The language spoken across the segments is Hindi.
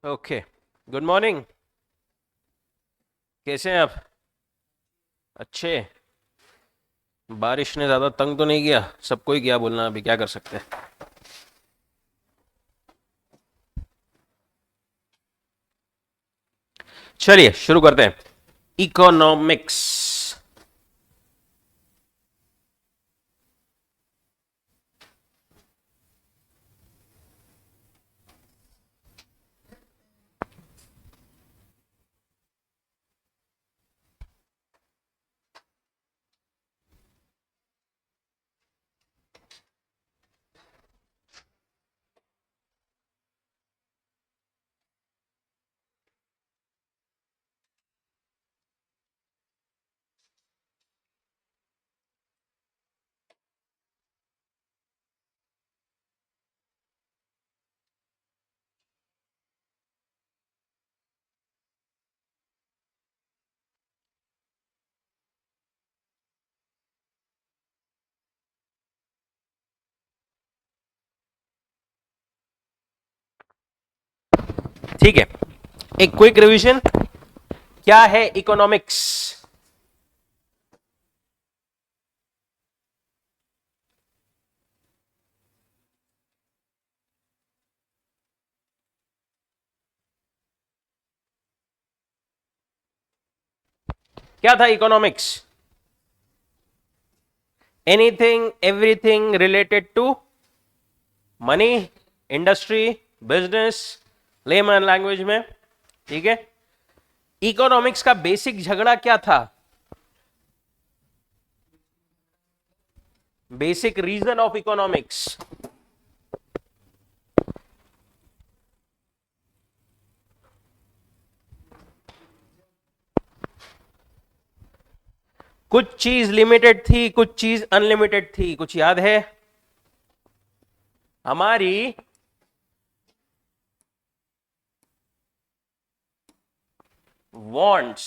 Okay, good morning. कैसे हैं आप? अच्छे। बारिश ने ज़्यादा तंग तो नहीं किया? सबको ही किया बोलना, अभी क्या कर सकते हैं। चलिए शुरू करते हैं। इकोनॉमिक्स। ठीक है, एक क्विक रिवीजन। क्या है इकोनॉमिक्स? क्या था economics? Anything everything related to money, industry, business, layman language में। ठीक है। इकोनॉमिक्स का बेसिक झगड़ा क्या था? Basic reason of economics. कुछ चीज लिमिटेड थी, कुछ चीज अनलिमिटेड थी, कुछ याद है? हमारी वांट्स,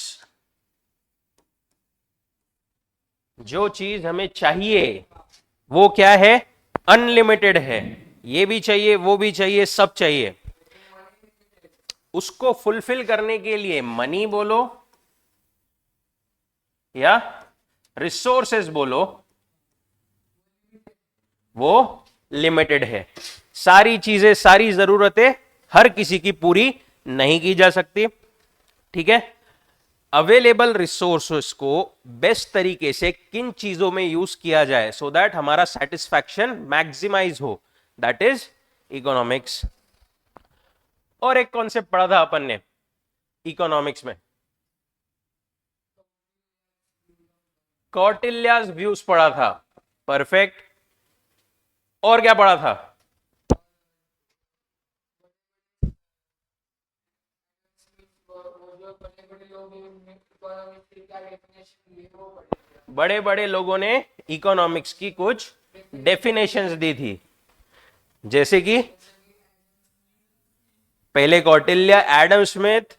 जो चीज हमें चाहिए वो क्या है? अनलिमिटेड है। ये भी चाहिए, वो भी चाहिए, सब चाहिए। उसको फुलफिल करने के लिए मनी बोलो या रिसोर्सेज बोलो, वो लिमिटेड है। सारी चीजें, सारी जरूरतें हर किसी की पूरी नहीं की जा सकती। ठीक है। अवेलेबल रिसोर्सेस को बेस्ट तरीके से किन चीजों में यूज किया जाए सो दैट हमारा सेटिस्फैक्शन मैक्सिमाइज हो, दैट इज इकोनॉमिक्स। और एक कॉन्सेप्ट पढ़ा था अपन ने इकोनॉमिक्स में, कौटिल्याज व्यूज पढ़ा था। परफेक्ट। और क्या पढ़ा था? बड़े बड़े लोगों ने इकोनॉमिक्स की कुछ डेफिनेशंस दी थी, जैसे कि पहले Kautilya, Adam Smith,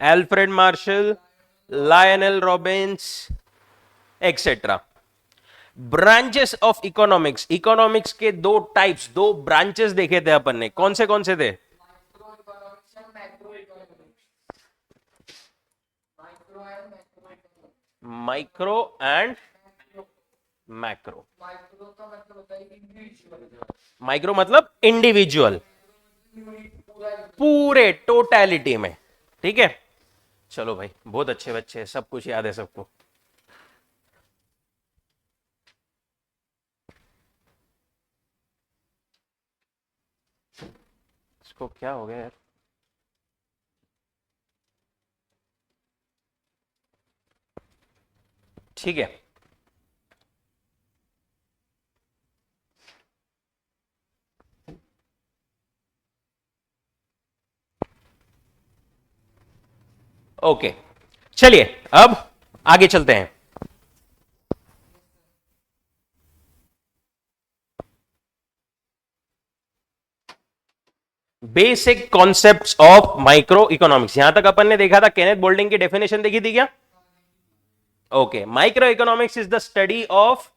Alfred Marshall, Lionel Robins, etcetera. Branches of economics. Economics के दो टाइप्स, दो ब्रांचेस देखे थे अपन ने। कौन से थे? Micro and macro. माइक्रो मतलब इंडिविजुअल, पूरे टोटैलिटी में। ठीक है। चलो भाई, बहुत अच्छे बच्चे हैं, सब कुछ याद है सबको। इसको क्या हो गया यार? ठीक है। ओके, चलिए अब आगे चलते हैं। Basic concepts of micro economics. यहां तक अपन ने देखा था, केनेथ बोल्डिंग की डेफिनेशन देखी थी क्या? Okay, micro economics is the study of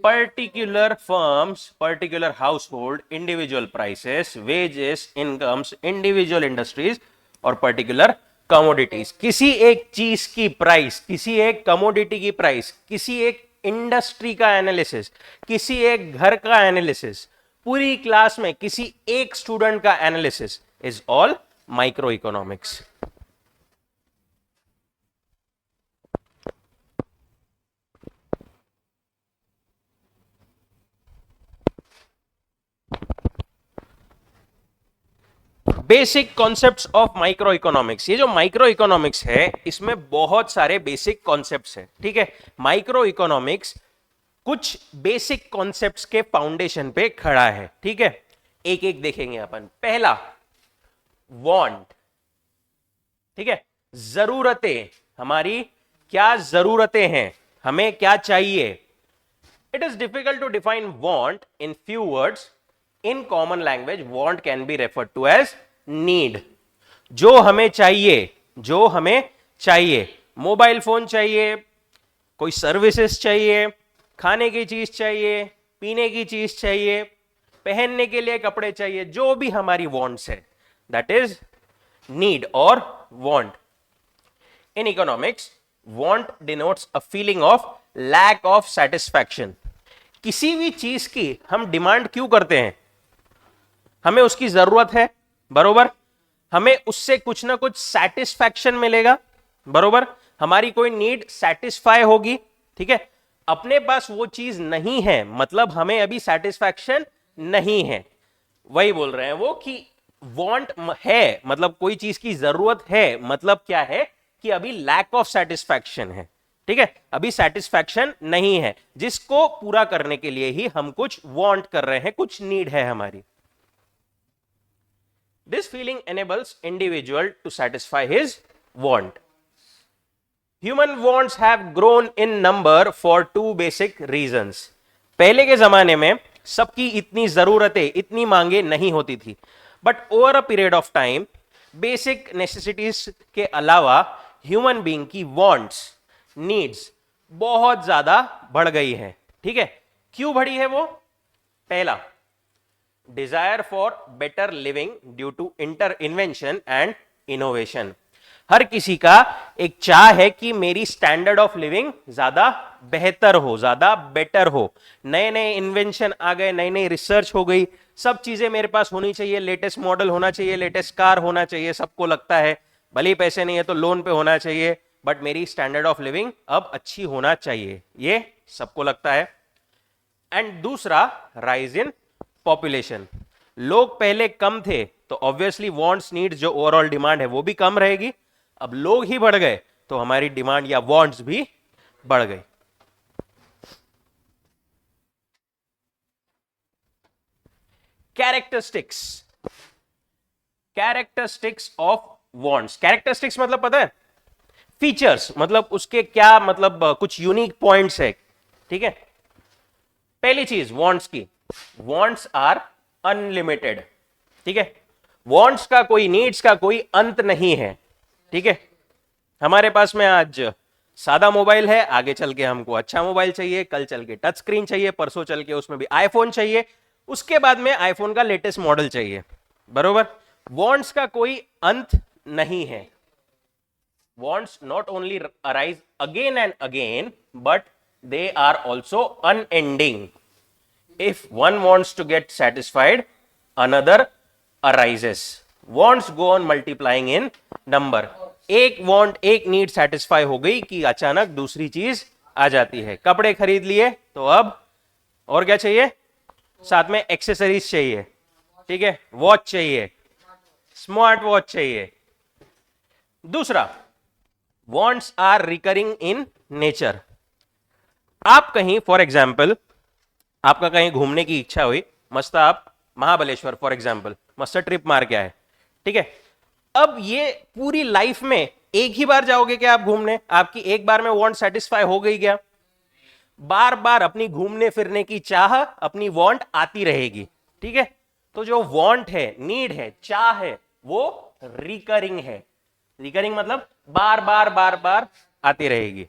particular firms, particular household, individual prices, wages, incomes, individual industries और पर्टिकुलर कमोडिटीज। किसी एक चीज की प्राइस, किसी एक कमोडिटी की प्राइस, किसी एक इंडस्ट्री का एनालिसिस, किसी एक घर का एनालिसिस, पूरी क्लास में किसी एक स्टूडेंट का analysis is all micro economics. Basic concepts of micro economics. ये जो माइक्रो इकोनॉमिक्स है इसमें बहुत सारे बेसिक कॉन्सेप्ट्स हैं, ठीक है। माइक्रो इकोनॉमिक्स कुछ बेसिक कॉन्सेप्ट्स के फाउंडेशन पे खड़ा है, ठीक है। एक एक देखेंगे अपन। पहला, वांट, ठीक है, जरूरतें, हमारी क्या जरूरतें हैं, हमें क्या चाहिए। It is difficult to define want in few words. In common language want can be referred to as need. जो हमें चाहिए, जो हमें चाहिए, मोबाइल फोन चाहिए, कोई सर्विसेज चाहिए, खाने की चीज चाहिए, पीने की चीज चाहिए, पहनने के लिए कपड़े चाहिए, जो भी हमारी वांट्स है, दैट इज नीड और want. In economics want denotes a feeling of lack of satisfaction. किसी भी चीज की हम डिमांड क्यों करते हैं? हमें उसकी जरूरत है, बरोबर, हमें उससे कुछ ना कुछ सेटिस्फैक्शन मिलेगा, बरोबर, हमारी कोई नीड सेटिस्फाई होगी, ठीक है। अपने पास वो चीज नहीं है मतलब हमें अभी सेटिस्फैक्शन नहीं है। वही बोल रहे हैं वो कि वांट है मतलब कोई चीज की जरूरत है, मतलब क्या है कि अभी लैक ऑफ सेटिस्फैक्शन है, ठीक है, अभी सेटिस्फैक्शन नहीं है, जिसको पूरा करने के लिए ही हम कुछ वांट कर रहे हैं, कुछ नीड है हमारी। This feeling enables individual to satisfy his want. Human wants have grown in number for two basic reasons. पहले के जमाने में सबकी इतनी जरूरतें, इतनी मांगे नहीं होती थी, but over a period of time basic necessities के अलावा ह्यूमन बीइंग की वांट्स, नीड्स बहुत ज्यादा बढ़ गई है, ठीक है। क्यों बढ़ी है वो? पहला, desire for better living due to invention and innovation. हर किसी का एक चाह है कि मेरी स्टैंडर्ड ऑफ लिविंग ज्यादा बेहतर हो, ज्यादा बेटर हो। नए नए इन्वेंशन आ गए, नई नई रिसर्च हो गई, सब चीजें मेरे पास होनी चाहिए, लेटेस्ट मॉडल होना चाहिए, लेटेस्ट कार होना चाहिए, सबको लगता है, भले ही पैसे नहीं है तो लोन पे होना चाहिए, बट मेरी स्टैंडर्ड ऑफ लिविंग अब अच्छी होना चाहिए, ये सबको लगता है। एंड दूसरा, राइज इन पॉपुलेशन। लोग पहले कम थे तो ऑब्वियसली वांट्स, नीड्स, जो ओवरऑल डिमांड है वो भी कम रहेगी। अब लोग ही बढ़ गए तो हमारी डिमांड या वांट्स भी बढ़ गई। Characteristics, characteristics of wants. Characteristics मतलब पता है? फीचर्स, मतलब उसके क्या, मतलब कुछ यूनिक पॉइंट्स है, ठीक है। पहली चीज वांट्स की, वांट्स आर अनलिमिटेड, ठीक है। वांट्स का कोई, नीड्स का कोई अंत नहीं है, ठीक है। हमारे पास में आज सादा मोबाइल है, आगे चल के हमको अच्छा मोबाइल चाहिए, कल चल के टच स्क्रीन चाहिए, परसों चल के उसमें भी आईफोन चाहिए, उसके बाद में आईफोन का लेटेस्ट मॉडल चाहिए, बरोबर। वांट्स का कोई अंत नहीं है। Wants not only arise again and again, but they are also unending. If one wants to get satisfied, another arises. Wants go on multiplying in number. एक want, एक need satisfy हो गई कि अचानक दूसरी चीज आ जाती है। कपड़े खरीद लिए तो अब और क्या चाहिए? साथ में एक्सेसरीज चाहिए, ठीक है, वॉच चाहिए, स्मार्ट वॉच चाहिए। दूसरा, wants are recurring in nature. आप कहीं, फॉर एग्जाम्पल, आपका कहीं घूमने की इच्छा हुई, मस्त आप महाबलेश्वर फॉर एग्जाम्पल मस्त ट्रिप मार के आए, ठीक है। अब ये पूरी लाइफ में एक ही बार जाओगे क्या आप घूमने? आपकी एक बार में वांट सेटिस्फाई हो गई क्या? बार बार अपनी घूमने फिरने की चाह, अपनी वांट आती रहेगी, ठीक है। तो जो वांट है, नीड है, चाह है, वो रिकरिंग है। रिकरिंग मतलब बार बार बार बार आती रहेगी।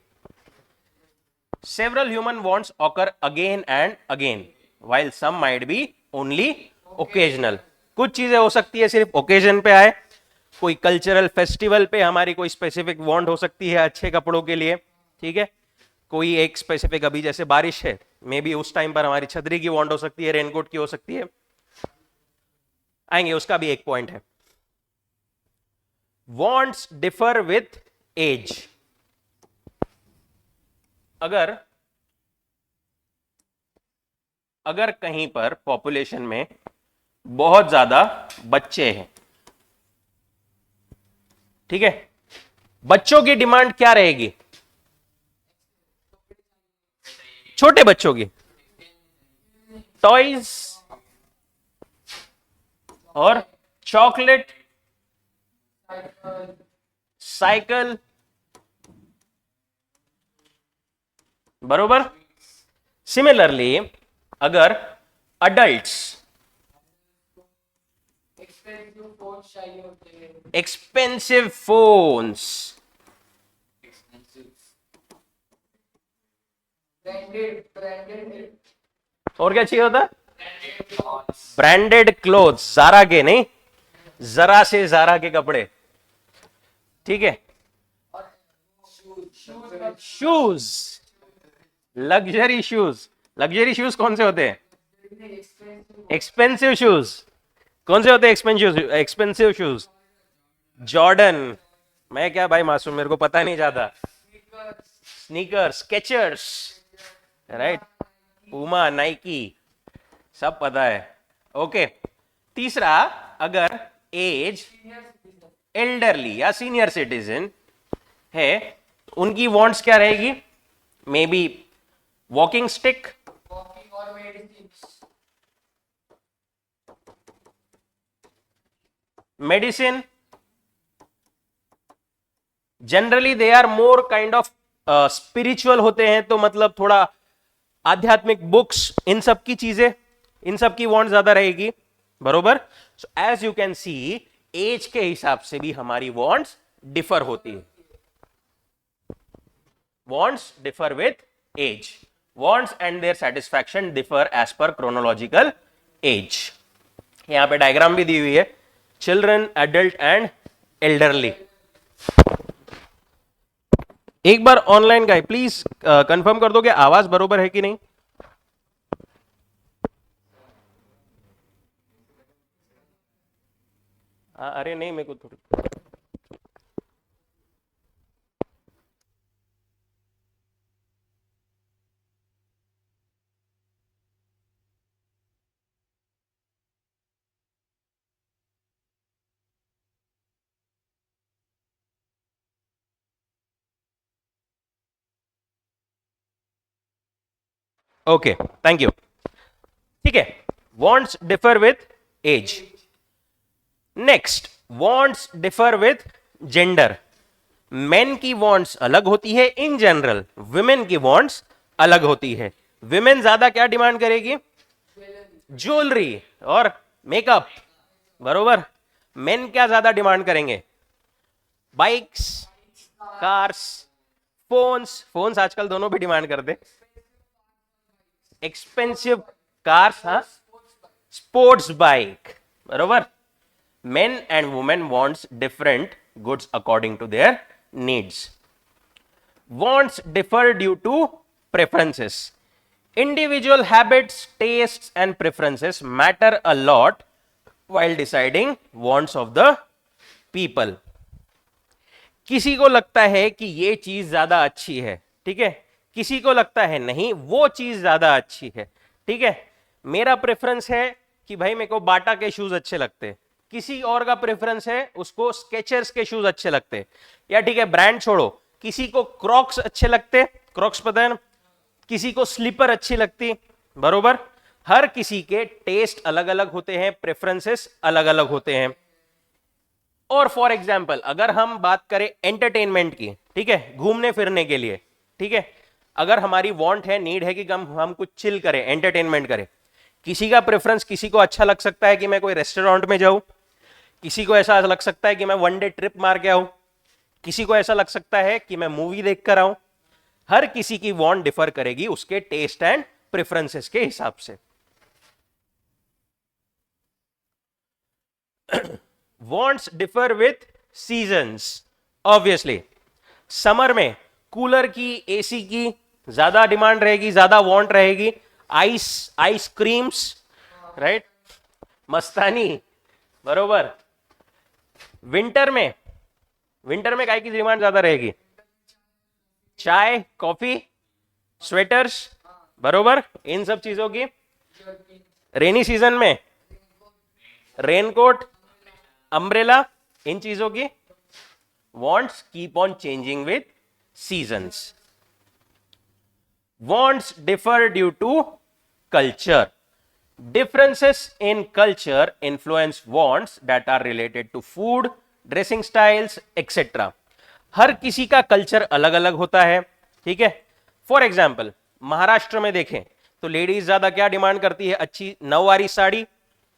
Several human wants occur again and again, while some might be only occasional. कुछ चीजें हो सकती है सिर्फ ओकेजन पे आए, कोई कल्चरल फेस्टिवल पे हमारी कोई स्पेसिफिक वांट हो सकती है अच्छे कपड़ों के लिए, ठीक है, कोई एक स्पेसिफिक, अभी जैसे बारिश है, मे बी उस टाइम पर हमारी छतरी की वांट हो सकती है, रेनकोट की हो सकती है, आएंगे, उसका भी एक पॉइंट है. Wants differ with age. अगर अगर कहीं पर पॉपुलेशन में बहुत ज्यादा बच्चे हैं, ठीक है, बच्चों की डिमांड क्या रहेगी? छोटे बच्चों की टॉयज और चॉकलेट, साइकिल, बरोबर. सिमिलरली अगर अडल्ट्स एक्सपेंसिव फोन्स, और क्या चाहिए होता? ब्रांडेड क्लोथ्स, जारा के नहीं, जरा से जारा के कपड़े, ठीक है. Shoes, luxury shoes. Luxury shoes कौन से होते हैं? Expensive shoes. कौन से होते हैं एक्सपेंसिव शूज? जॉर्डन. मैं क्या भाई मासूम, मेरे को पता नहीं जाता. Sneakers, Skechers, right, Puma, Nike, सब पता है. ओके. तीसरा, अगर एज एल्डरली या सीनियर सिटीजन है, उनकी वांट्स क्या रहेगी? May be walking stick, medicine. Generally they are more kind of spiritual होते हैं, तो मतलब थोड़ा आध्यात्मिक बुक्स, इन सब की चीजें, इन सब की वांट ज्यादा रहेगी, बरोबर. So as you can see, age के हिसाब से भी हमारी वांट्स डिफर होती है. Wants differ with age. Wants and their satisfaction differ as per chronological age. यहां पे डायग्राम भी दी हुई है, चिल्ड्रन, एडल्ट एंड एल्डरली. एक बार ऑनलाइन गाइस प्लीज कंफर्म कर दो कि आवाज बरोबर है कि नहीं. अरे नहीं, मेरे को थोड़ी. Okay, thank you. ठीक है, wants differ with age. Next, wants differ with gender. Men की वांट्स अलग होती है इन जनरल, विमेन की वांट्स अलग होती है. विमेन ज्यादा क्या डिमांड करेगी? ज्वेलरी और मेकअप, बरोबर. मेन क्या ज्यादा डिमांड करेंगे? Bikes, cars, phones. फोन्स आजकल दोनों भी डिमांड करते. एक्सपेंसिव कार्स, हाँ, स्पोर्ट्स बाइक, बरोबर. Men and women wants different goods according to their needs. Wants differ due to preferences. Individual habits, tastes and preferences matter a lot while deciding wants of the people. किसी को लगता है कि ये चीज ज्यादा अच्छी है, ठीक है, किसी को लगता है नहीं वो चीज ज्यादा अच्छी है, ठीक है. मेरा प्रेफरेंस है कि भाई मेरे को बाटा के शूज अच्छे लगते हैं, किसी और का प्रेफरेंस है उसको स्केचर्स के शूज अच्छे लगते हैं, या ठीक है ब्रांड छोड़ो, किसी को क्रॉक्स अच्छे लगते, क्रॉक्स पता है ना, किसी को स्लीपर अच्छी लगती, बरोबर. हर किसी के टेस्ट अलग अलग होते हैं, प्रेफरेंसेस अलग अलग होते हैं. और फॉर एग्जाम्पल अगर हम बात करें एंटरटेनमेंट की, ठीक है, घूमने फिरने के लिए, ठीक है, अगर हमारी वांट है, नीड है कि हम कुछ चिल करें, एंटरटेनमेंट करें, किसी का प्रेफरेंस, किसी को अच्छा लग सकता है कि मैं कोई रेस्टोरेंट में जाऊं, किसी को ऐसा लग सकता है कि मैं वन डे ट्रिप मार के आऊं, किसी को ऐसा लग सकता है कि मैं मूवी देख कर आऊं. हर किसी की वांट डिफर करेगी उसके टेस्ट एंड प्रेफरेंसेस के हिसाब से। Wants differ with seasons, obviously summer में कूलर की, एसी की ज्यादा डिमांड रहेगी, ज्यादा वांट रहेगी। आइसक्रीम्स, राइट, मस्तानी, बरोबर। विंटर में काय की डिमांड ज्यादा रहेगी? चाय, कॉफी, स्वेटर्स, बरोबर, इन सब चीजों की। रेनी सीजन में रेनकोट, अम्ब्रेला, इन चीजों की। wants keep on changing with seasons. Wants differ due to culture. Differences in culture influence wants that are related to food, dressing styles, etc. हर किसी का कल्चर अलग अलग होता है, ठीक है। फॉर एग्जाम्पल महाराष्ट्र में देखें तो लेडीज ज्यादा क्या डिमांड करती है? अच्छी नौवारी साड़ी,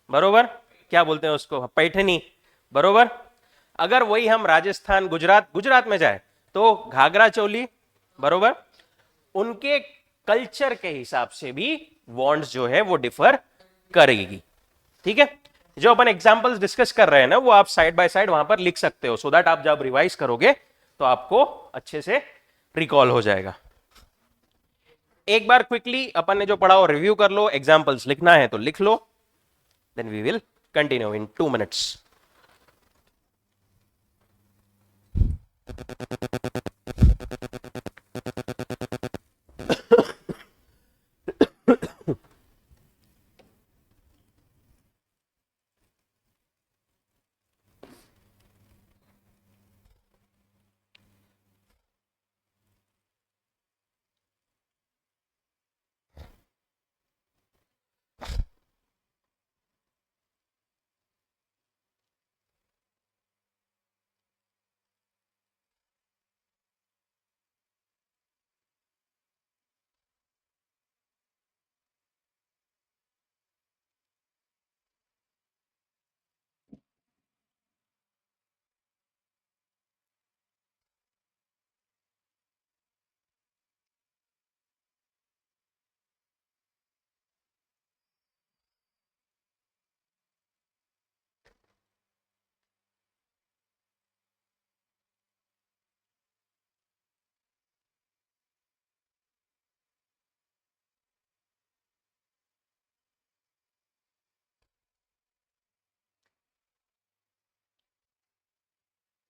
बरोबर, क्या बोलते हैं उसको, पैठनी, बरोबर। अगर वही हम राजस्थान, गुजरात में जाए तो घाघरा चोली, बरोबर। उनके कल्चर के हिसाब से भी वांट्स जो है वो डिफर करेगी, ठीक है। जो अपन एग्जांपल्स डिस्कस कर रहे हैं ना, वो आप साइड बाय साइड वहां पर लिख सकते हो, सो दैट आप जब रिवाइज करोगे तो आपको अच्छे से रिकॉल हो जाएगा। एक बार क्विकली अपन ने जो पढ़ा वो रिव्यू कर लो, एग्जांपल्स लिखना है तो लिख लो, then we will continue in 2 minutes.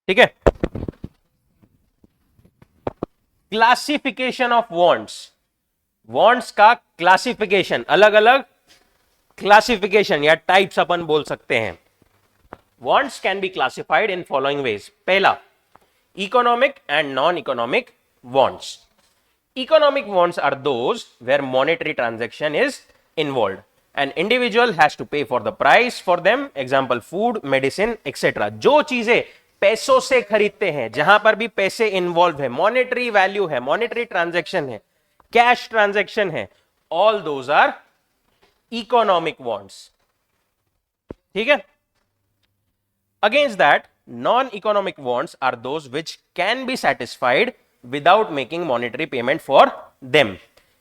ठीक है। क्लासिफिकेशन ऑफ वांट्स, वांट्स का क्लासिफिकेशन, अलग अलग क्लासिफिकेशन या टाइप्स अपन बोल सकते हैं। Wants can be classified in following ways. पहला, economic and non economic wants. Economic wants are those where monetary transaction is involved. An individual has to pay for the price for them. Example, food, medicine, etc. जो चीजें पैसों से खरीदते हैं, जहां पर भी पैसे इन्वॉल्व है, मॉनेटरी वैल्यू है, मॉनेटरी ट्रांजैक्शन है, कैश ट्रांजैक्शन है, all those are economic wants, ठीक है। Against that, non economic wants are those which can be satisfied without making monetary payment for them.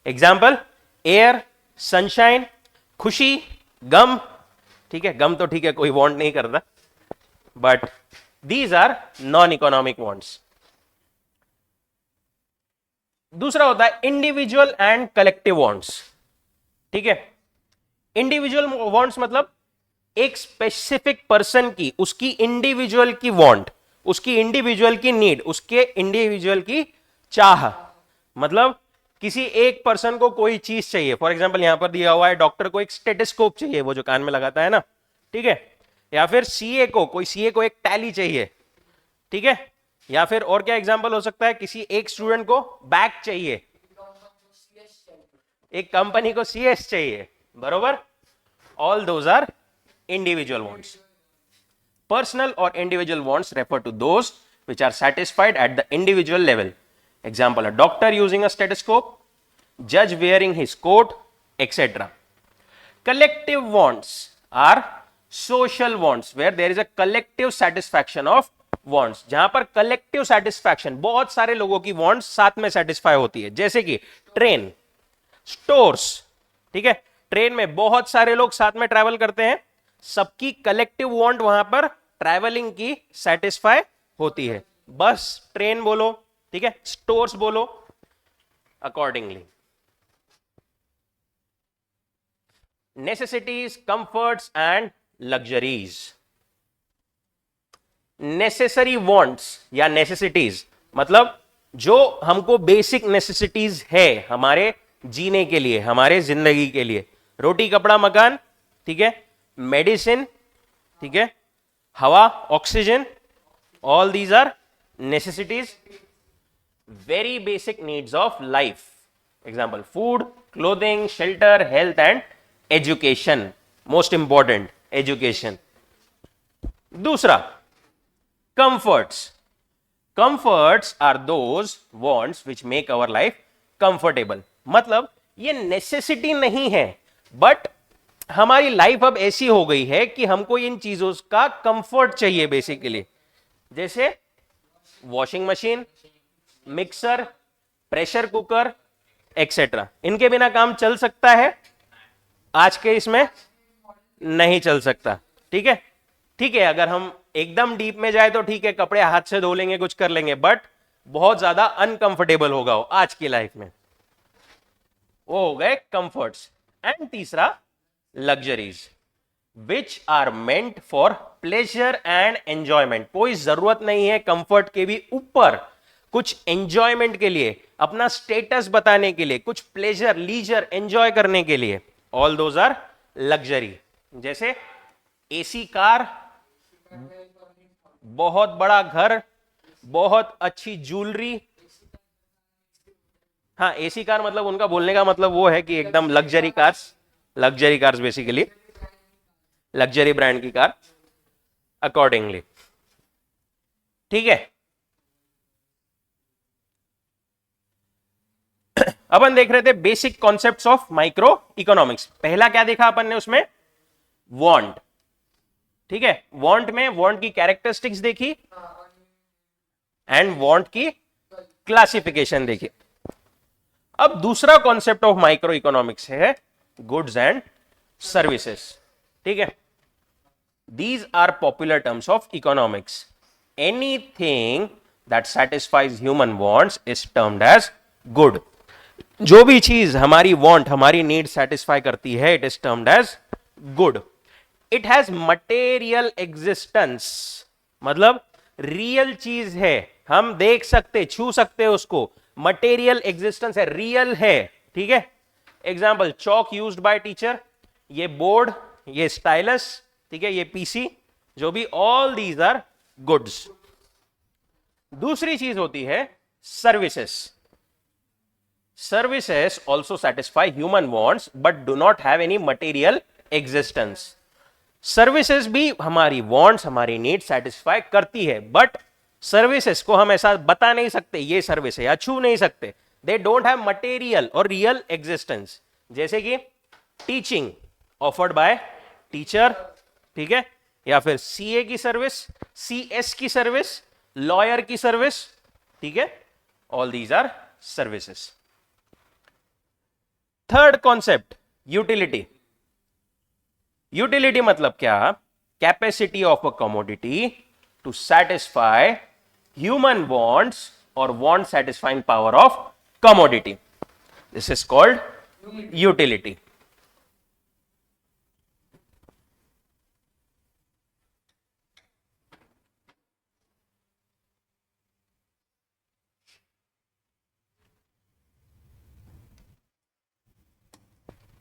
Example, air, sunshine, खुशी, गम, ठीक है, गम तो ठीक है कोई वांट नहीं करता, but these are non-economic wants. दूसरा होता है इंडिविजुअल एंड कलेक्टिव वांट्स, ठीक है। इंडिविजुअल वांट्स मतलब एक स्पेसिफिक पर्सन की, उसकी इंडिविजुअल की वांट, उसकी इंडिविजुअल की नीड, उसके इंडिविजुअल की चाह, मतलब किसी एक पर्सन को कोई चीज चाहिए। फॉर एग्जांपल यहां पर दिया हुआ है डॉक्टर को एक स्टेथोस्कोप चाहिए, वो जो कान में लगाता है ना, ठीक है। या फिर सीए को एक टैली चाहिए, ठीक है। या फिर और क्या एग्जांपल हो सकता है, किसी एक स्टूडेंट को बैग चाहिए, एक कंपनी को सीएस चाहिए, बरोबर। All those are individual wants. Personal or individual wants refer to those which are satisfied at the individual level. Example, a doctor using a stethoscope, judge wearing his coat, etc. Collective wants are social wants where there is a collective satisfaction of wants, जहां पर कलेक्टिव सेटिस्फैक्शन, बहुत सारे लोगों की वांट्स साथ में सेटिस्फाई होती है, जैसे कि ट्रेन, स्टोर्स, ठीक है, ट्रेन में बहुत सारे लोग साथ में ट्रैवल करते हैं, सबकी कलेक्टिव वांट वहां पर ट्रैवलिंग की सेटिस्फाई होती है। बस ट्रेन बोलो, ठीक है, स्टोर्स बोलो accordingly. Necessities, comforts and luxuries. Necessary wants या नेसेसिटीज मतलब जो हमको बेसिक नेसेसिटीज है हमारे जीने के लिए, हमारे जिंदगी के लिए, रोटी कपड़ा मकान, ठीक है, मेडिसिन, ठीक है, हवा oxygen, all these are necessities, very basic needs of life, example food, clothing, shelter, health and education, most important education. दूसरा comforts. Comforts are those wants which make our life comfortable, मतलब ये नेसेसिटी नहीं है, बट हमारी लाइफ अब ऐसी हो गई है कि हमको इन चीजों का कंफर्ट चाहिए बेसिकली, जैसे washing machine, mixer, pressure cooker etcetera. इनके बिना काम चल सकता है? आज के इसमें नहीं चल सकता, ठीक है। ठीक है, अगर हम एकदम डीप में जाए तो ठीक है, कपड़े हाथ से धो लेंगे, कुछ कर लेंगे, बट बहुत ज्यादा अनकंफर्टेबल होगा वो आज की लाइफ में। वो हो गए कंफर्ट्स। एंड तीसरा luxuries, which are meant for pleasure and enjoyment. कोई जरूरत नहीं है कंफर्ट के भी ऊपर, कुछ एंजॉयमेंट के लिए, अपना स्टेटस बताने के लिए, कुछ प्लेजर, लीजर, एंजॉय करने के लिए, ऑल दोज आर लग्जरी। जैसे एसी कार, बहुत बड़ा घर, बहुत अच्छी ज्वेलरी। हाँ, एसी कार मतलब उनका बोलने का मतलब वो है कि एकदम luxury cars, luxury cars basically luxury brand की कार अकॉर्डिंगली, ठीक है। अपन देख रहे थे basic concepts of micro economics. पहला क्या देखा अपन ने उसमें? वांट, ठीक है, वांट में वांट की कैरेक्टरिस्टिक्स देखी एंड वांट की क्लासिफिकेशन देखी। अब दूसरा कॉन्सेप्ट ऑफ माइक्रो इकोनॉमिक्स है गुड्स एंड सर्विसेज, ठीक है। These are popular terms of economics. Anything that satisfies human wants is termed as good. जो भी चीज हमारी वांट, हमारी नीड सेटिस्फाई करती है, it is termed as good. It has material existence, मतलब रियल चीज है, हम देख सकते, छू सकते हैं उसको, मटेरियल एग्जिस्टेंस है, रियल है, ठीक है। Example, Chowk used by teacher, ये बोर्ड, ये स्टाइलस, ठीक है, ये पीसी, जो भी, ऑल दीज आर गुड्स। दूसरी चीज होती है services. Services also satisfy human wants but do not have any material existence. Services भी हमारी wants, हमारी needs satisfy करती है, but services को हम ऐसा बता नहीं सकते ये सर्विस है, या छू नहीं सकते। They don't have material और real existence। जैसे कि टीचिंग ऑफर्ड बाय टीचर, ठीक है, या फिर सीए की सर्विस, सीएस की सर्विस, लॉयर की सर्विस, ठीक है, all these are services. Third concept, utility. Utility मतलब क्या? Capacity of a commodity to satisfy human wants और want satisfying power of commodity, this is called utility.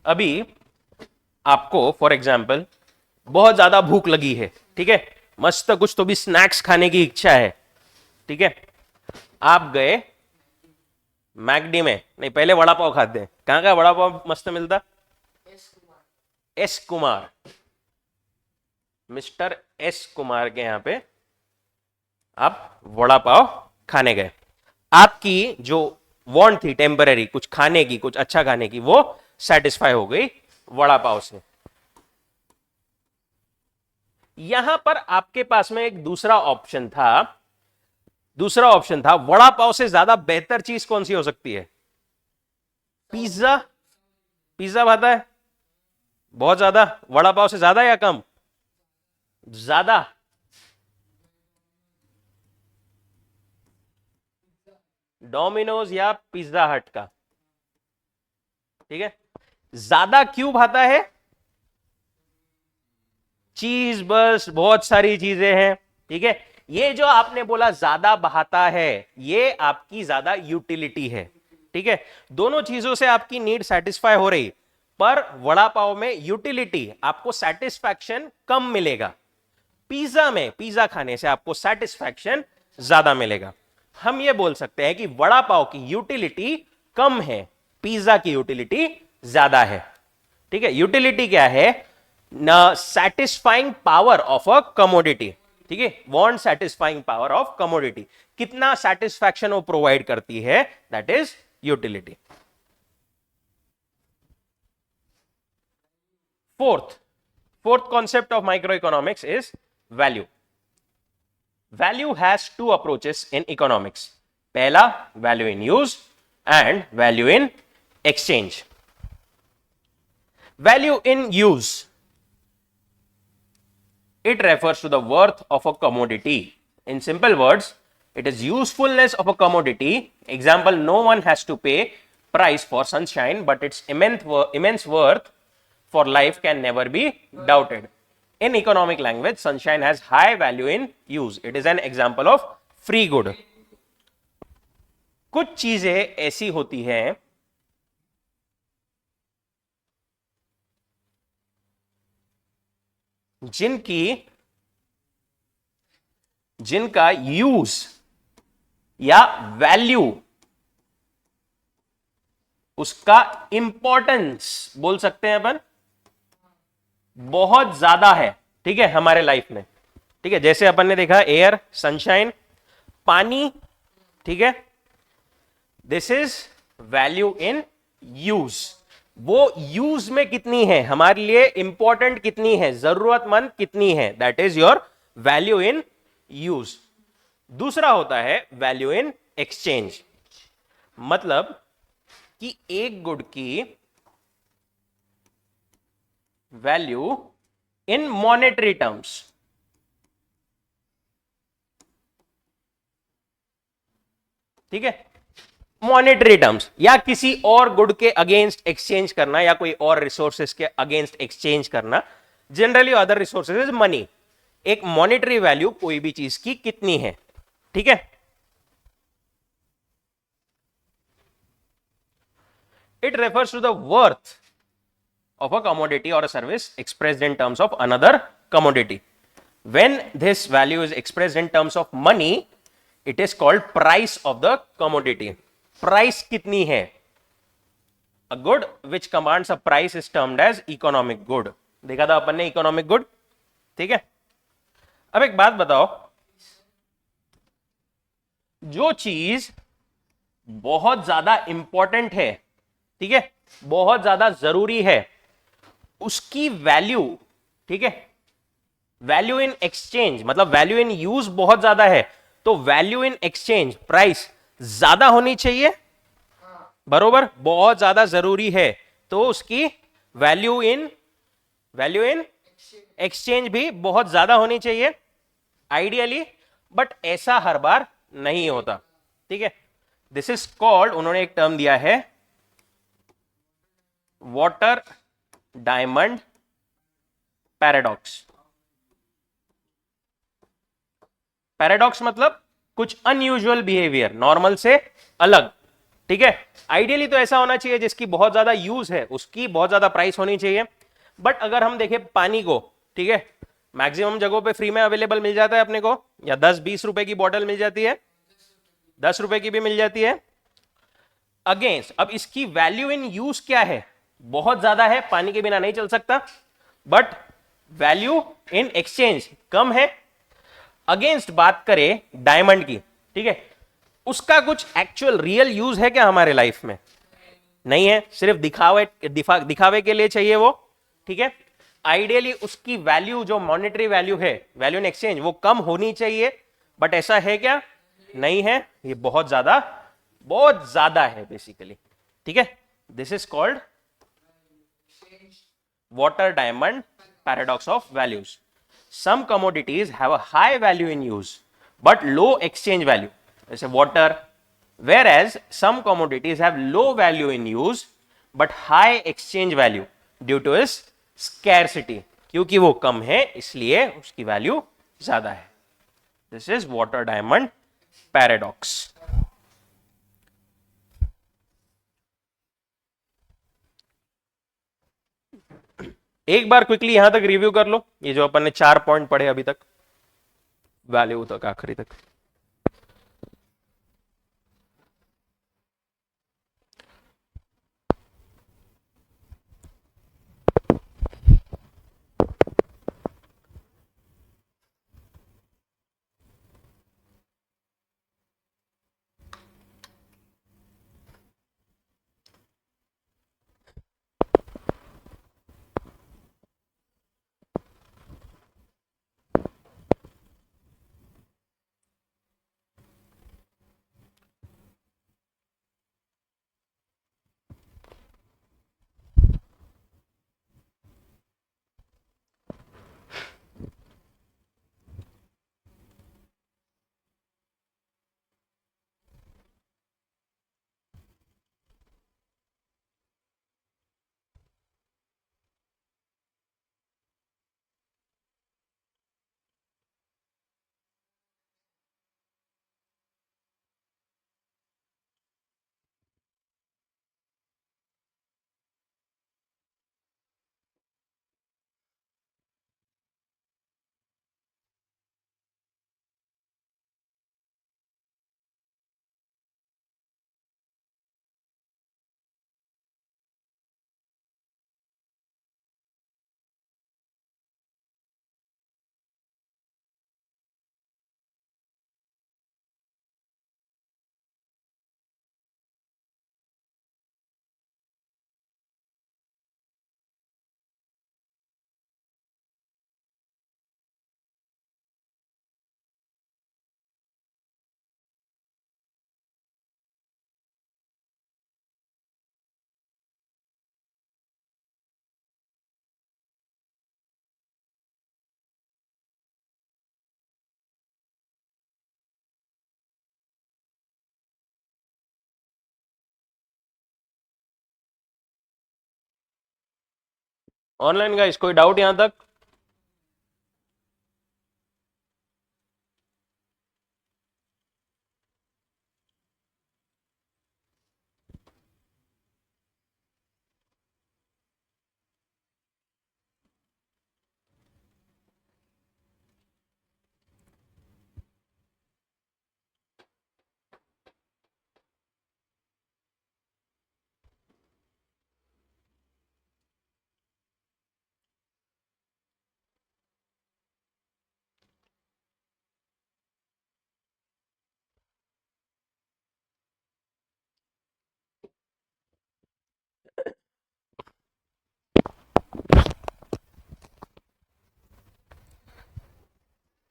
अभी आपको फॉर एग्जाम्पल बहुत ज्यादा भूख लगी है, ठीक है, मस्त कुछ तो भी स्नैक्स खाने की इच्छा है, ठीक है, आप गए मैकडी में, नहीं पहले वड़ा पाव खाते हैं, कहां का वड़ा पाव मस्त मिलता? S Kumar, mister S Kumar के यहां पे आप वड़ा पाव खाने गए। आपकी जो वांट थी टेम्पररी, कुछ खाने की, कुछ अच्छा खाने की, वो सेटिस्फाई हो गई वड़ा पाव से। यहां पर आपके पास में एक दूसरा ऑप्शन था, वड़ा पाव से ज्यादा बेहतर चीज कौन सी हो सकती है? पिज्जा। पिज्जा भाता है बहुत ज्यादा, वड़ा पाव से ज्यादा या कम? ज्यादा। डोमिनोज या पिज्जा हट का, ठीक है। ज्यादा क्यों भाता है? चीज, बस बहुत सारी चीजें हैं, ठीक है। ये जो आपने बोला ज्यादा बहाता है, ये आपकी ज्यादा यूटिलिटी है, ठीक है। दोनों चीजों से आपकी नीड सेटिस्फाई हो रही, पर वड़ा पाव में यूटिलिटी, आपको सेटिस्फैक्शन कम मिलेगा। पिज्जा में, पिज्जा खाने से आपको सेटिस्फैक्शन ज्यादा मिलेगा। हम ये बोल सकते हैं कि वड़ा पाव की यूटिलिटी कम है, पिज्जा की यूटिलिटी ज्यादा है, ठीक है। यूटिलिटी क्या है? न satisfying power of a commodity, ठीक है। Want satisfying power of commodity, कितना सेटिस्फैक्शन वो प्रोवाइड करती है, that is utility. Fourth concept of microeconomics is value. Value has two approaches in economics. पहला value in use and value in exchange. Value in use, it refers to the worth of a commodity. In simple words, it is usefulness of a commodity. Example, no one has to pay price for sunshine, but its immense worth for life can never be doubted. In economic language, sunshine has high value in use. It is an example of free good. कुछ चीजें ऐसी होती हैं जिनका यूज या वैल्यू, उसका इंपॉर्टेंस बोल सकते हैं अपन, बहुत ज्यादा है, ठीक है, हमारे लाइफ में, ठीक है। जैसे अपन ने देखा एयर, सनशाइन, पानी, ठीक है। This is value in use. वो यूज में कितनी है, हमारे लिए इंपॉर्टेंट कितनी है, जरूरतमंद कितनी है, that is your value in use. दूसरा होता है वैल्यू इन एक्सचेंज, मतलब कि एक गुड की वैल्यू इन मॉनेटरी टर्म्स, ठीक है, मॉनेटरी टर्म्स, या किसी और गुड के अगेंस्ट एक्सचेंज करना, या कोई और रिसोर्सेज के अगेंस्ट एक्सचेंज करना। Generally other resources is money. एक मॉनेटरी वैल्यू कोई भी चीज की कितनी है, ठीक है। It refers to the worth of a commodity or a service expressed in terms of another commodity. When this value is expressed in terms of money, it is called price of the commodity. Price कितनी है? A good which commands a price is termed as economic good. देखा था अपन ने economic good, ठीक है। अब एक बात बताओ, जो चीज बहुत ज्यादा इंपॉर्टेंट है, ठीक है, बहुत ज्यादा जरूरी है, उसकी वैल्यू, ठीक है, वैल्यू इन एक्सचेंज, मतलब वैल्यू इन यूज बहुत ज्यादा है, तो वैल्यू इन एक्सचेंज प्राइस ज्यादा होनी चाहिए, बरोबर, बहुत ज्यादा जरूरी है, तो उसकी वैल्यू इन एक्सचेंज भी बहुत ज्यादा होनी चाहिए आइडियली, बट ऐसा हर बार नहीं होता, ठीक है। दिस इज कॉल्ड, उन्होंने एक टर्म दिया है, वाटर डायमंड पैराडॉक्स। पैराडॉक्स मतलब कुछ अनयूजुअल बिहेवियर, नॉर्मल से अलग, ठीक है। आइडियली तो ऐसा होना चाहिए जिसकी बहुत ज्यादा यूज है, उसकी बहुत ज्यादा प्राइस होनी चाहिए, बट अगर हम देखें पानी को, ठीक है, मैक्सिमम जगहों पे फ्री में अवेलेबल मिल जाता है अपने को, या 10-20 रुपए की बॉटल मिल जाती है, 10 रुपए की भी मिल जाती है। अगेंस्ट, अब इसकी वैल्यू इन यूज क्या है, बहुत ज्यादा है, पानी के बिना नहीं चल सकता, बट वैल्यू इन एक्सचेंज कम है। अगेंस्ट बात करें डायमंड की, ठीक है, उसका कुछ एक्चुअल रियल यूज है क्या हमारे लाइफ में? नहीं है, सिर्फ दिखावे के लिए चाहिए वो, ठीक है। आइडियली उसकी वैल्यू जो मॉनेटरी वैल्यू है, वैल्यू इन एक्सचेंज, वो कम होनी चाहिए, बट ऐसा है क्या? नहीं है, ये बहुत ज्यादा है बेसिकली। ठीक है, this is called water diamond paradox of values. Some commodities have a high value in use but low exchange value, जैसे water, whereas some commodities have low value in use but high exchange value due to its scarcity, क्योंकि वो कम है इसलिए उसकी वैल्यू ज्यादा है। This is water diamond paradox. एक बार क्विकली यहां तक रिव्यू कर लो, ये जो अपन ने 4 पॉइंट पढ़े अभी तक, वैल्यू तक आखिरी तक। ऑनलाइन गाइस कोई डाउट यहां तक?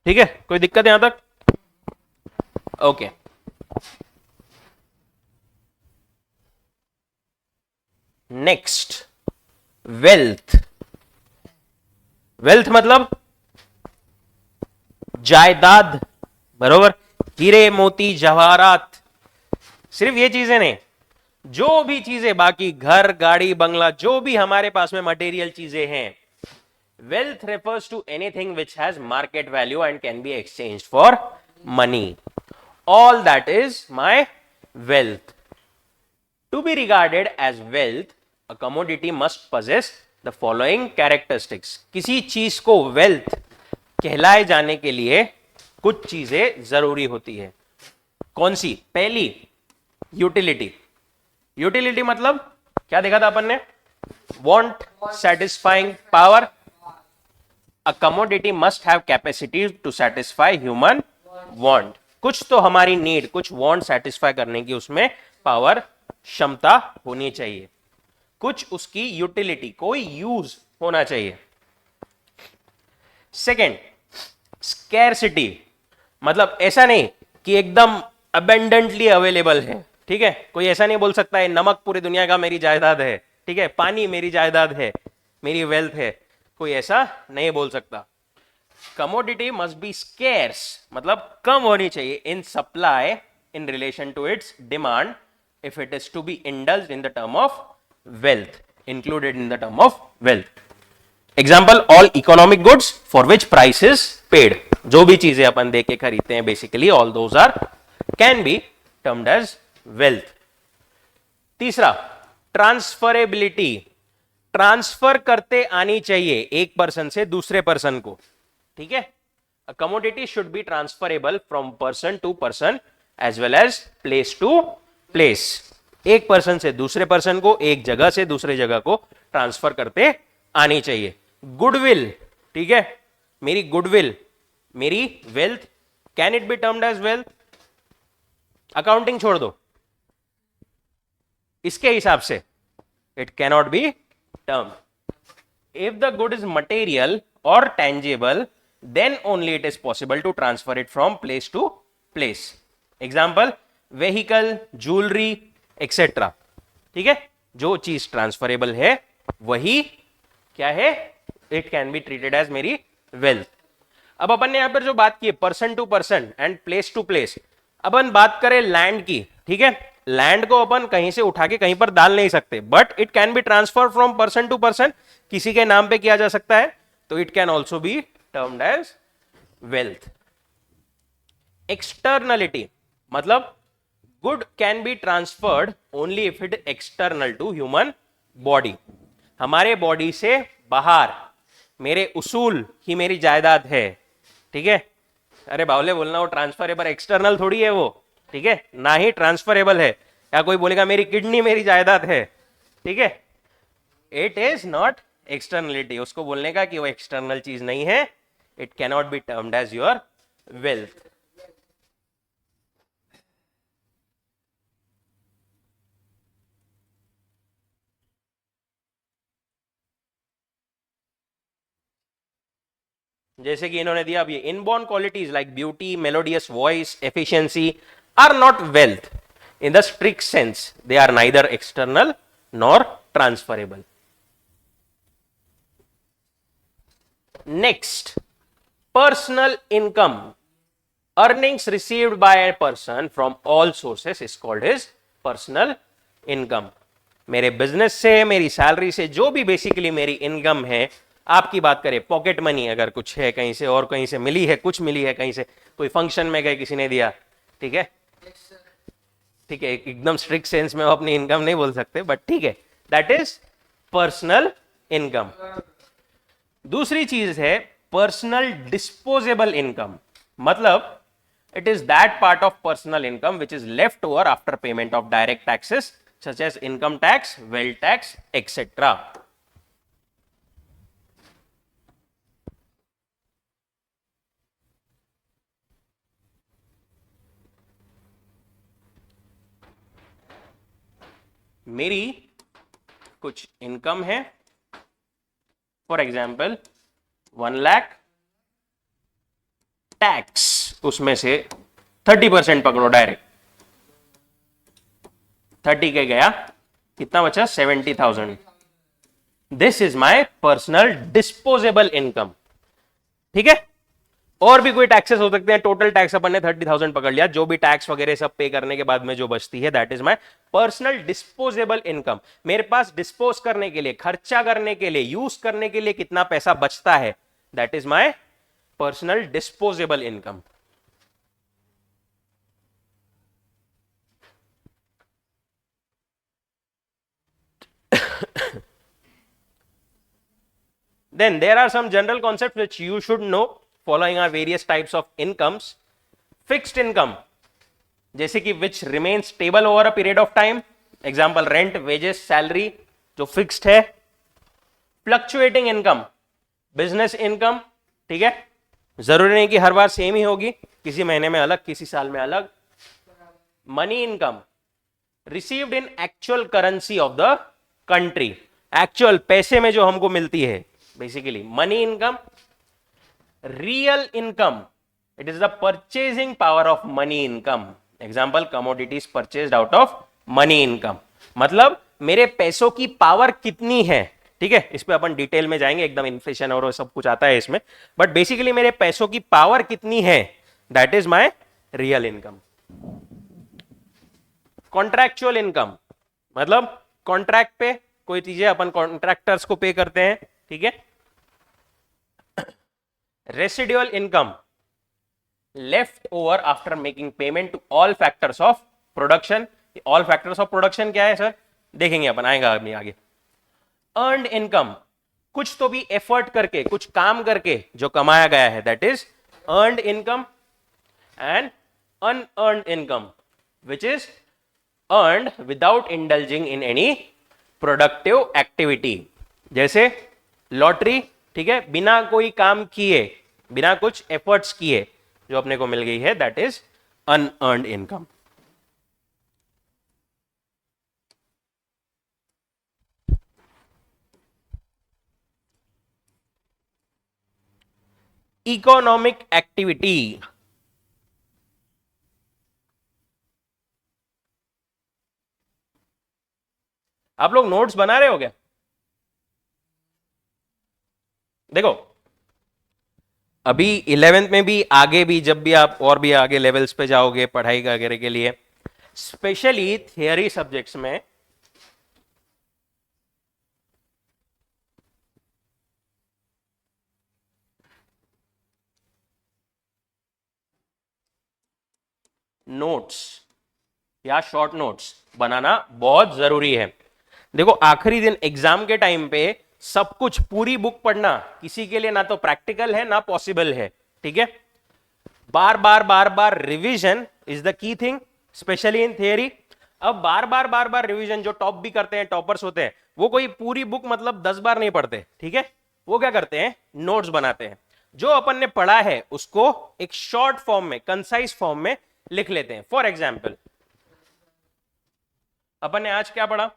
ठीक है, कोई दिक्कत यहां तक? Okay, next, wealth. वेल्थ मतलब जायदाद, बरोबर? हीरे मोती जवाहरात, सिर्फ ये चीजें नहीं, जो भी चीजें बाकी घर गाड़ी बंगला जो भी हमारे पास में मटेरियल चीजें हैं, wealth refers to anything which has market value and can be exchanged for money. All that is my wealth. To be regarded as wealth, a commodity must possess the following characteristics. किसी चीज को wealth कहलाए जाने के लिए कुछ चीजें जरूरी होती है। कौन सी? पहली, यूटिलिटी। यूटिलिटी मतलब क्या देखा था अपन ने? want satisfying power. A commodity must have capacity to satisfy human want. कुछ तो हमारी नीड, कुछ वांट सेटिस्फाई करने की उसमें पावर, क्षमता होनी चाहिए। कुछ उसकी यूटिलिटी, कोई यूज होना चाहिए। सेकेंड, स्कैरसिटी, मतलब ऐसा नहीं कि एकदम अबेंडेंटली अवेलेबल है, ठीक है। कोई ऐसा नहीं बोल सकता है नमक पूरी दुनिया का मेरी जायदाद है, ठीक है, पानी मेरी जायदाद है, मेरी वेल्थ है, कोई ऐसा नहीं बोल सकता। कमोडिटी मस्ट बी स्केर्स, मतलब कम होनी चाहिए in supply in relation to its demand if it is to be indulged in the term of wealth, included in the term of wealth. Example, all economic goods for which price is paid, जो भी चीजें अपन दे के खरीदते हैं basically all those are can be termed as wealth. तीसरा, ट्रांसफरेबिलिटी, ट्रांसफर करते आनी चाहिए एक पर्सन से दूसरे पर्सन को, ठीक है। A commodity should be transferable from person to person as well as place to place, एक पर्सन से दूसरे पर्सन को, एक जगह से दूसरे जगह को ट्रांसफर करते आनी चाहिए। गुडविल, ठीक है, मेरी गुडविल मेरी wealth, can it be termed as wealth? Accounting छोड़ दो, इसके हिसाब से it cannot be term. If the good is material और tangible then only it is possible to transfer it from place to place. Example, vehicle, jewellery etcetera, ठीक है, जो चीज ट्रांसफरेबल है वही क्या है, it can be treated as मेरी वेल्थ। अब अपन ने यहां पर जो बात की है person to person and place to place, अपन बात करें लैंड की, ठीक है, लैंड को अपन कहीं से उठा के कहीं पर डाल नहीं सकते, but it can be transfer from person to person, किसी के नाम पे किया जा सकता है, तो it can also be termed as wealth. Externality, मतलब good can be transferred only if it external to human body, हमारे बॉडी से बाहर, मेरे उसूल ही मेरी जायदाद है, ठीक है। अरे बावले बोलना वो ट्रांसफरेबल, एक्सटर्नल थोड़ी है वो, ठीक है, ना ही ट्रांसफरेबल है। या कोई बोलेगा मेरी किडनी मेरी जायदाद है, ठीक है, इट इज नॉट एक्सटर्नलिटी, उसको बोलने का कि वो एक्सटर्नल चीज नहीं है, it cannot be termed as your wealth. जैसे कि इन्होंने दिया अब ये inborn qualities like beauty, melodious voice, efficiency are not wealth in the strict sense, they are neither external nor transferable. Next, personal income, earnings received by a person from all sources is called his personal income। मेरे बिजनेस से, मेरी सैलरी से, जो भी बेसिकली मेरी इनकम है, आपकी बात करें पॉकेट मनी अगर कुछ है कहीं से और कहीं से मिली है, कुछ मिली है कहीं से, कोई फंक्शन में गए किसी ने दिया, ठीक है, ठीक है, एकदम स्ट्रिक्ट सेंस में अपनी इनकम नहीं बोल सकते, बट ठीक है, दैट इज पर्सनल इनकम। दूसरी चीज है पर्सनल डिस्पोजेबल इनकम, मतलब it is that part of personal income which is left over after payment of direct taxes such as income tax, wealth tax, etc. मेरी कुछ इनकम है, फॉर एग्जाम्पल 1 लाख, टैक्स उसमें से 30% पकड़ो डायरेक्ट, 30 के गया, कितना बचा 70,000, this is my personal disposable income, ठीक है। और भी कोई टैक्सेस हो सकते हैं, टोटल टैक्स अपन ने 30,000 पकड़ लिया, जो भी टैक्स वगैरह सब पे करने के बाद में जो बचती है, that is my personal disposable income. मेरे पास डिस्पोज करने के लिए, खर्चा करने के लिए, यूज करने के लिए कितना पैसा बचता है, that is my personal disposable income. Then there are some general concepts which you should know. Following are various types of incomes. Fixed income, जैसे कि which remains stable over a period of time. Example, rent, wages, salary, जो fixed है. Fluctuating income, business income, ठीक है, जरूरी नहीं कि हर बार सेम ही होगी, किसी महीने में अलग, किसी साल में अलग. Money income, received in actual currency of the country, actual पैसे में जो हमको मिलती है, basically money income. Real income, it is the purchasing power of money income. Example, commodities purchased out of money income, मतलब मेरे पैसों की पावर कितनी है। ठीक है, इस पे अपन डिटेल में जाएंगे, एकदम इन्फ्लेशन और सब कुछ आता है इसमें, बट बेसिकली मेरे पैसों की पावर कितनी है, that is my real income. Contractual income मतलब कॉन्ट्रैक्ट पे कोई चीजें अपन कॉन्ट्रैक्टर्स को पे करते हैं। ठीक है। Residual income, left over after making payment to all factors of production. All factors of production क्या है सर, देखेंगे अपन, आएगा अभी आगे। अर्नड इनकम, कुछ तो भी एफर्ट करके, कुछ काम करके जो कमाया गया है, that is earned income. And unearned income which is earned without indulging in any productive activity, जैसे लॉटरी। ठीक है, बिना कोई काम किए, बिना कुछ एफर्ट्स किए जो अपने को मिल गई है, that is unearned income. Economic activity, आप लोग नोट्स बना रहे हो क्या? देखो, अभी 11th में भी, आगे भी, जब भी आप और भी आगे लेवल्स पे जाओगे पढ़ाई वगैरह के लिए, स्पेशली थियरी सब्जेक्ट्स में, नोट्स या शॉर्ट नोट्स बनाना बहुत जरूरी है। देखो, आखिरी दिन एग्जाम के टाइम पे सब कुछ पूरी बुक पढ़ना किसी के लिए ना तो प्रैक्टिकल है ना पॉसिबल है। ठीक है, बार बार बार बार revision is the key thing, specially in theory. अब बार बार रिवीजन, जो टॉप भी करते हैं, टॉपर्स होते हैं, वो कोई पूरी बुक मतलब 10 बार नहीं पढ़ते। ठीक है, वो क्या करते हैं, नोट्स बनाते हैं। जो अपन ने पढ़ा है उसको एक शॉर्ट फॉर्म में, कंसाइज फॉर्म में लिख लेते हैं। फॉर एग्जाम्पल, अपन ने आज क्या पढ़ा?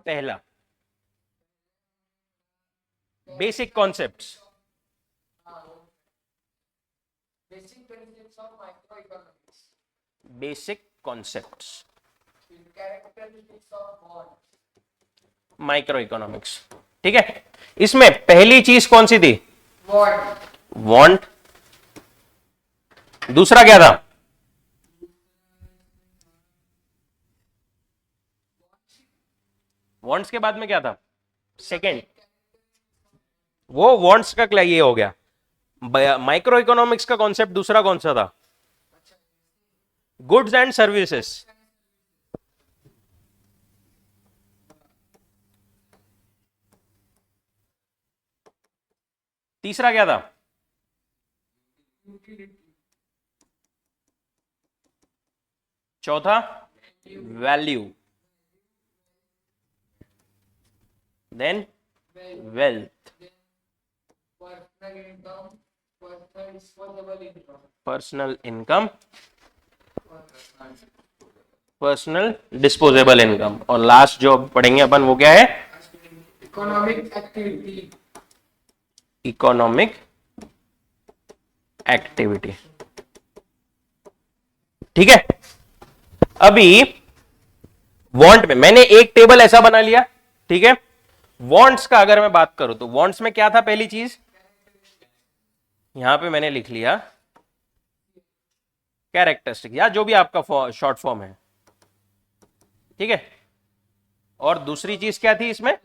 पहला, basic concepts, basic concepts, micro economics. ठीक है, इसमें पहली चीज कौन सी थी? वांट। दूसरा क्या था? वांट्स के बाद में क्या था? सेकंड, वो वांट्स का क्या ये हो गया। माइक्रो इकोनॉमिक्स का कॉन्सेप्ट दूसरा कौन सा था? Goods and services. तीसरा क्या था? चौथा, value. Then wealth, personal income, personal disposable income, और लास्ट जो पढ़ेंगे अपन वो क्या है? Economic activity. Economic activity. ठीक है, अभी वांट में मैंने एक टेबल ऐसा बना लिया। ठीक है, वांट्स का अगर मैं बात करूं तो वांट्स में क्या था? पहली चीज यहां पे मैंने लिख लिया कैरेक्टरिस्टिक, या जो भी आपका शॉर्ट फॉर्म है। ठीक है, और दूसरी चीज क्या थी इसमें?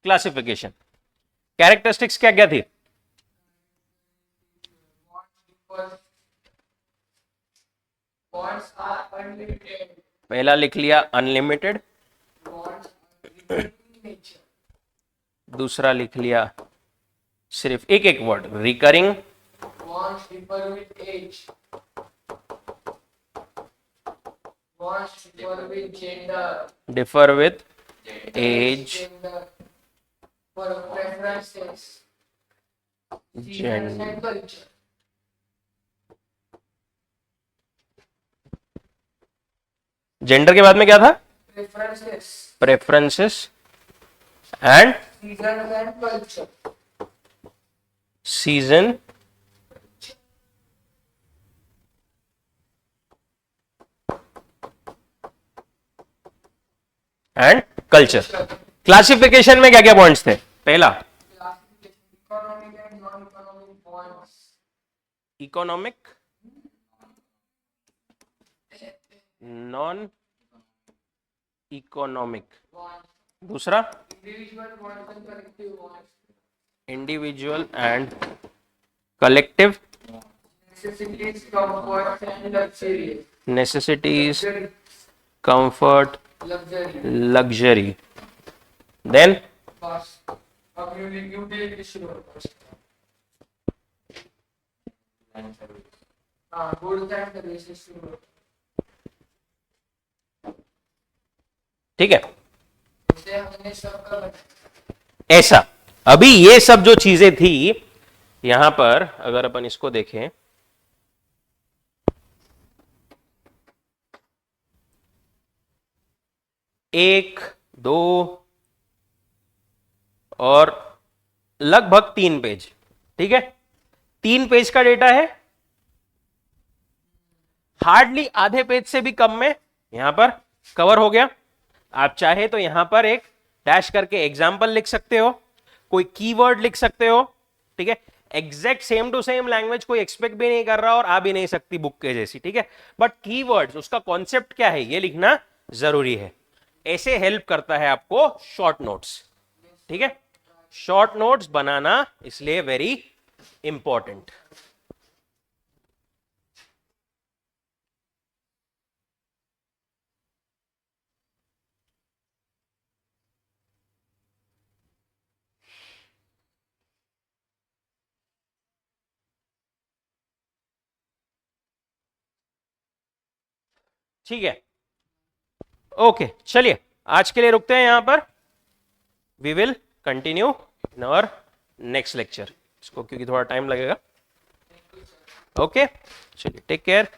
क्लासिफिकेशन। कैरेक्टरिस्टिक्स क्या क्या थी? पहला लिख लिया अनलिमिटेड, दूसरा लिख लिया सिर्फ एक एक word, recurring, differ with age, gender. Gender के बाद में क्या था? Preferences. Preferences and Season and culture. Season and culture. Classification में क्या क्या पॉइंट्स थे? पहला Economic and non-economic points. Economic, non economic. Points. दूसरा Individual points and collective points. Individual and collective. Necessities, comforts and luxury. Necessities, Luxury. Comfort, Luxury. Luxury. Then Cost. Utility shows. Goods and services shows. ठीक है, इसे हमने सबका बताया। ऐसा। अभी ये सब जो चीजें थी यहां पर, अगर अपन इसको देखें, एक, दो और लगभग 3 पेज, ठीक है, 3 पेज का डेटा है। हार्डली आधे पेज से भी कम में यहां पर कवर हो गया। आप चाहे तो यहां पर एक डैश करके एग्जाम्पल लिख सकते हो, कोई कीवर्ड लिख सकते हो, ठीक है। Exact same to same language कोई एक्सपेक्ट भी नहीं कर रहा और आ भी नहीं सकती बुक के जैसी, ठीक है, बट कीवर्ड्स, उसका कॉन्सेप्ट क्या है ये लिखना जरूरी है। ऐसे हेल्प करता है आपको शॉर्ट नोट्स, ठीक है। शॉर्ट नोट्स बनाना इसलिए वेरी इंपॉर्टेंट। ठीक है, ओके, चलिए आज के लिए रुकते हैं यहां पर। We will continue in our next lecture, इसको क्योंकि थोड़ा टाइम लगेगा। ओके, चलिए, टेक केयर।